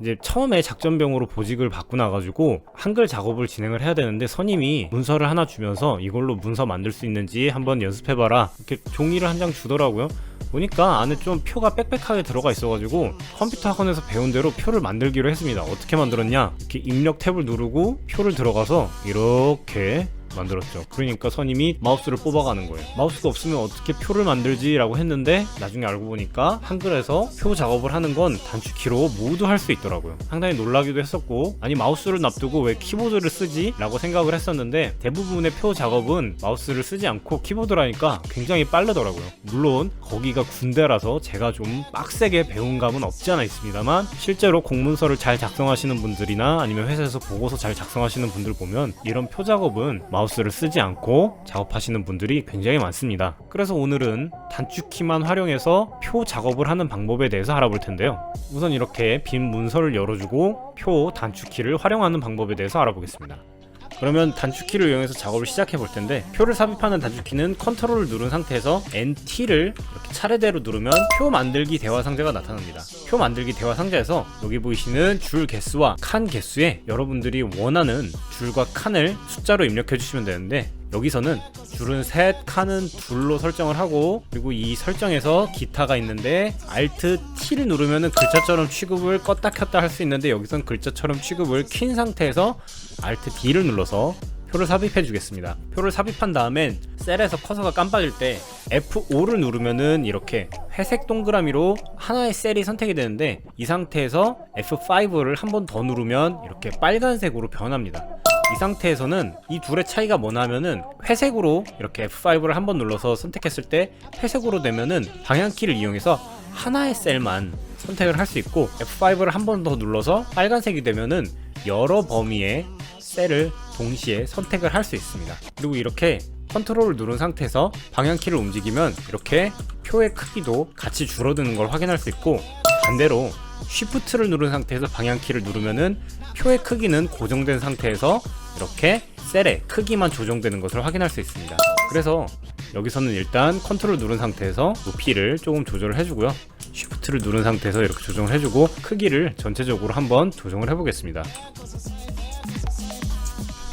이제 처음에 작전병으로 보직을 받고 나가지고 한글 작업을 진행을 해야 되는데 선임이 문서를 하나 주면서 이걸로 문서 만들 수 있는지 한번 연습해봐라 이렇게 종이를 한 장 주더라고요. 보니까 안에 좀 표가 빽빽하게 들어가 있어가지고 컴퓨터 학원에서 배운 대로 표를 만들기로 했습니다. 어떻게 만들었냐, 이렇게 입력 탭을 누르고 표를 들어가서 이렇게 만들었죠. 그러니까 선임이 마우스를 뽑아가는 거예요. 마우스가 없으면 어떻게 표를 만들지 라고 했는데 나중에 알고 보니까 한글에서 표 작업을 하는 건 단축키로 모두 할 수 있더라고요. 상당히 놀라기도 했었고, 아니 마우스를 놔두고 왜 키보드를 쓰지? 라고 생각을 했었는데 대부분의 표 작업은 마우스를 쓰지 않고 키보드라니까 굉장히 빠르더라고요. 물론 거기가 군대라서 제가 좀 빡세게 배운 감은 없지 않아 있습니다만, 실제로 공문서를 잘 작성하시는 분들이나 아니면 회사에서 보고서 잘 작성하시는 분들 보면 이런 표 작업은 마우스를 쓰지 않고 작업하시는 분들이 굉장히 많습니다. 그래서 오늘은 단축키만 활용해서 표 작업을 하는 방법에 대해서 알아볼 텐데요. 우선 이렇게 빈 문서를 열어주고 표 단축키를 활용하는 방법에 대해서 알아보겠습니다. 그러면 단축키를 이용해서 작업을 시작해 볼 텐데, 표를 삽입하는 단축키는 컨트롤을 누른 상태에서 NT를 이렇게 차례대로 누르면 표 만들기 대화 상자가 나타납니다. 표 만들기 대화 상자에서 여기 보이시는 줄 개수와 칸 개수에 여러분들이 원하는 줄과 칸을 숫자로 입력해 주시면 되는데, 여기서는 줄은 셋, 칸은 둘로 설정을 하고, 그리고 이 설정에서 기타가 있는데 Alt T를 누르면은 글자처럼 취급을 껐다 켰다 할 수 있는데, 여기선 글자처럼 취급을 킨 상태에서 Alt D를 눌러서 표를 삽입해 주겠습니다. 표를 삽입한 다음엔 셀에서 커서가 깜빡일 때 F5를 누르면은 이렇게 회색 동그라미로 하나의 셀이 선택이 되는데, 이 상태에서 F5를 한 번 더 누르면 이렇게 빨간색으로 변합니다. 이 상태에서는 이 둘의 차이가 뭐냐면은, 회색으로 이렇게 F5를 한번 눌러서 선택했을 때 회색으로 되면은 방향키를 이용해서 하나의 셀만 선택을 할 수 있고, F5를 한 번 더 눌러서 빨간색이 되면은 여러 범위의 셀을 동시에 선택을 할 수 있습니다. 그리고 이렇게 컨트롤을 누른 상태에서 방향키를 움직이면 이렇게 표의 크기도 같이 줄어드는 걸 확인할 수 있고, 반대로 Shift를 누른 상태에서 방향키를 누르면은 표의 크기는 고정된 상태에서 이렇게 셀의 크기만 조정되는 것을 확인할 수 있습니다. 그래서 여기서는 일단 컨트롤 누른 상태에서 높이를 조금 조절을 해주고요, Shift를 누른 상태에서 이렇게 조정을 해주고, 크기를 전체적으로 한번 조정을 해보겠습니다.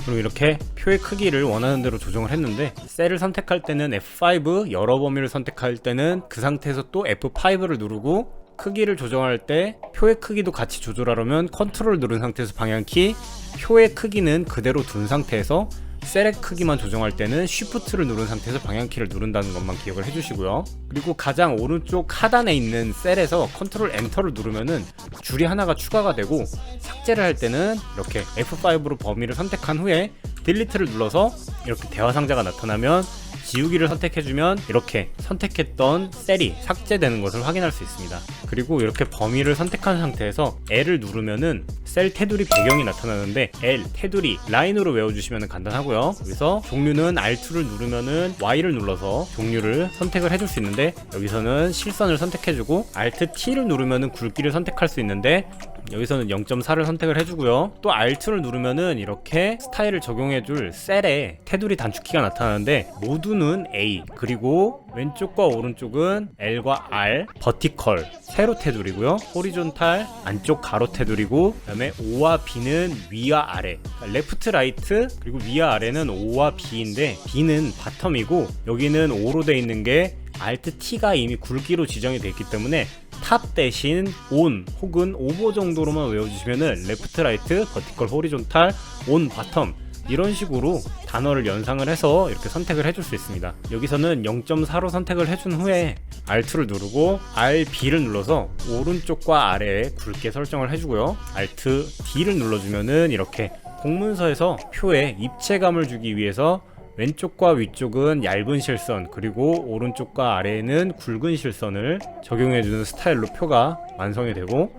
그리고 이렇게 표의 크기를 원하는 대로 조정을 했는데, 셀을 선택할 때는 F5, 여러 범위를 선택할 때는 그 상태에서 또 F5를 누르고, 크기를 조정할 때 표의 크기도 같이 조절하려면 컨트롤 누른 상태에서 방향키, 표의 크기는 그대로 둔 상태에서 셀의 크기만 조정할 때는 Shift를 누른 상태에서 방향키를 누른다는 것만 기억을 해주시고요. 그리고 가장 오른쪽 하단에 있는 셀에서 컨트롤 엔터를 누르면은 줄이 하나가 추가가 되고, 삭제를 할 때는 이렇게 F5로 범위를 선택한 후에 딜리트를 눌러서 이렇게 대화 상자가 나타나면 지우기를 선택해주면 이렇게 선택했던 셀이 삭제되는 것을 확인할 수 있습니다. 그리고 이렇게 범위를 선택한 상태에서 L을 누르면은 셀 테두리 배경이 나타나는데, L, 테두리, 라인으로 외워주시면 간단하고요. 여기서 종류는 Alt를 누르면은 Y를 눌러서 종류를 선택을 해줄 수 있는데, 여기서는 실선을 선택해주고, Alt T를 누르면은 굵기를 선택할 수 있는데, 여기서는 0.4를 선택을 해주고요. 또 Alt를 누르면은 이렇게 스타일을 적용해줄 셀의 테두리 단축키가 나타나는데, 모두는 A, 그리고 왼쪽과 오른쪽은 L과 R, 버티컬, 세로 테두리고요, 호리존탈, 안쪽 가로 테두리고, 그 다음에 O와 B는 위와 아래, 레프트, 라이트, 그리고 위와 아래는 O와 B인데, B는 바텀이고 여기는 O로 되어 있는 게 Alt T가 이미 굵기로 지정이 되어 있기 때문에 탑 대신 온 혹은 오버 정도로만 외워주시면은 레프트, 라이트, 버티컬, 호리존탈, 온, 바텀, 이런 식으로 단어를 연상을 해서 이렇게 선택을 해줄 수 있습니다. 여기서는 0.4로 선택을 해준 후에 Alt를 누르고 RB를 눌러서 오른쪽과 아래에 굵게 설정을 해주고요, Alt D를 눌러주면은 이렇게 공문서에서 표에 입체감을 주기 위해서 왼쪽과 위쪽은 얇은 실선, 그리고 오른쪽과 아래에는 굵은 실선을 적용해주는 스타일로 표가 완성이 되고,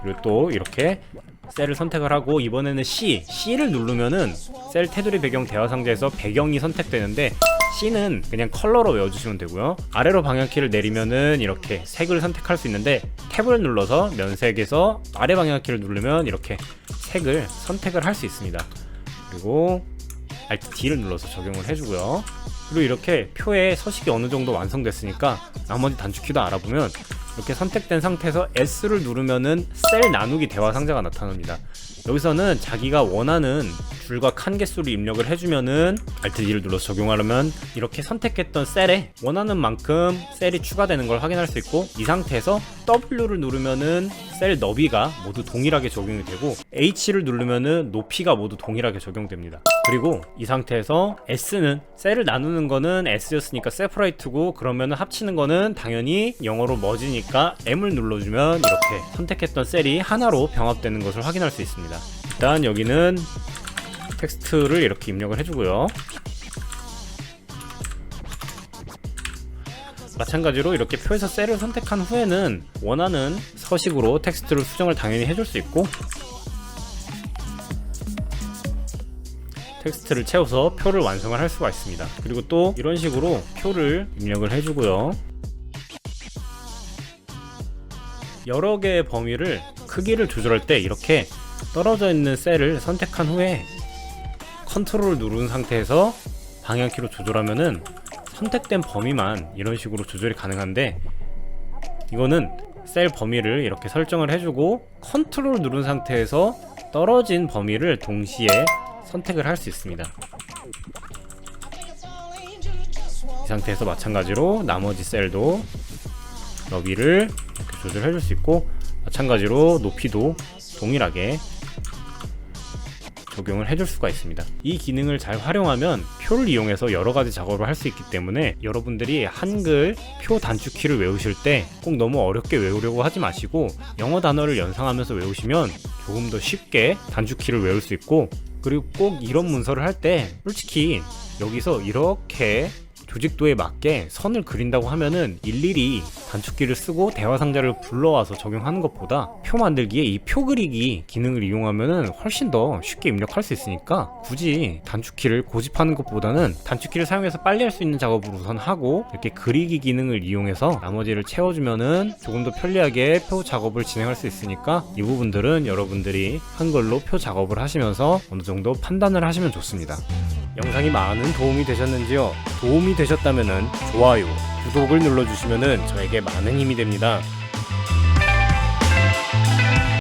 그리고 또 이렇게 셀을 선택을 하고, 이번에는 C를 누르면은 셀 테두리 배경 대화 상자에서 배경이 선택되는데, C는 그냥 컬러로 외워주시면 되고요. 아래로 방향키를 내리면은 이렇게 색을 선택할 수 있는데, 탭을 눌러서 면색에서 아래 방향키를 누르면 이렇게 색을 선택을 할 수 있습니다. 그리고 Alt D를 눌러서 적용을 해주고요. 그리고 이렇게 표의 서식이 어느 정도 완성됐으니까 나머지 단축키도 알아보면, 이렇게 선택된 상태에서 S를 누르면은 셀 나누기 대화 상자가 나타납니다. 여기서는 자기가 원하는 줄과 칸 개수를 입력을 해주면은 Alt D를 눌러서 적용하려면 이렇게 선택했던 셀에 원하는 만큼 셀이 추가되는 걸 확인할 수 있고, 이 상태에서 W를 누르면은 셀 너비가 모두 동일하게 적용이 되고, H를 누르면은 높이가 모두 동일하게 적용됩니다. 그리고 이 상태에서 S는 셀을 나누는 거는 S였으니까 세퍼레이트고, 그러면은 합치는 거는 당연히 영어로 머지니까 M을 눌러주면 이렇게 선택했던 셀이 하나로 병합되는 것을 확인할 수 있습니다. 일단 여기는 텍스트를 이렇게 입력을 해주고요. 마찬가지로 이렇게 표에서 셀을 선택한 후에는 원하는 서식으로 텍스트를 수정을 당연히 해줄 수 있고, 텍스트를 채워서 표를 완성을 할 수가 있습니다. 그리고 또 이런 식으로 표를 입력을 해주고요. 여러 개의 범위를 크기를 조절할 때 이렇게 떨어져 있는 셀을 선택한 후에 컨트롤을 누른 상태에서 방향키로 조절하면은 선택된 범위만 이런 식으로 조절이 가능한데, 이거는 셀 범위를 이렇게 설정을 해주고 컨트롤을 누른 상태에서 떨어진 범위를 동시에 선택을 할 수 있습니다. 이 상태에서 마찬가지로 나머지 셀도 너비를 이렇게 조절해 줄 수 있고, 마찬가지로 높이도 동일하게 적용을 해줄 수가 있습니다. 이 기능을 잘 활용하면 표를 이용해서 여러가지 작업을 할 수 있기 때문에, 여러분들이 한글 표 단축키를 외우실 때 꼭 너무 어렵게 외우려고 하지 마시고 영어 단어를 연상하면서 외우시면 조금 더 쉽게 단축키를 외울 수 있고, 그리고 꼭 이런 문서를 할 때 솔직히 여기서 이렇게 조직도에 맞게 선을 그린다고 하면은 일일이 단축키를 쓰고 대화 상자를 불러와서 적용하는 것보다 표 만들기에 이 표 그리기 기능을 이용하면은 훨씬 더 쉽게 입력할 수 있으니까, 굳이 단축키를 고집하는 것보다는 단축키를 사용해서 빨리 할 수 있는 작업을 우선 하고 이렇게 그리기 기능을 이용해서 나머지를 채워주면은 조금 더 편리하게 표 작업을 진행할 수 있으니까, 이 부분들은 여러분들이 한글로 표 작업을 하시면서 어느 정도 판단을 하시면 좋습니다. 영상이 많은 도움이 되셨는지요? 도움이 되셨다면은 좋아요, 구독을 눌러주시면은 저에게 많은 힘이 됩니다.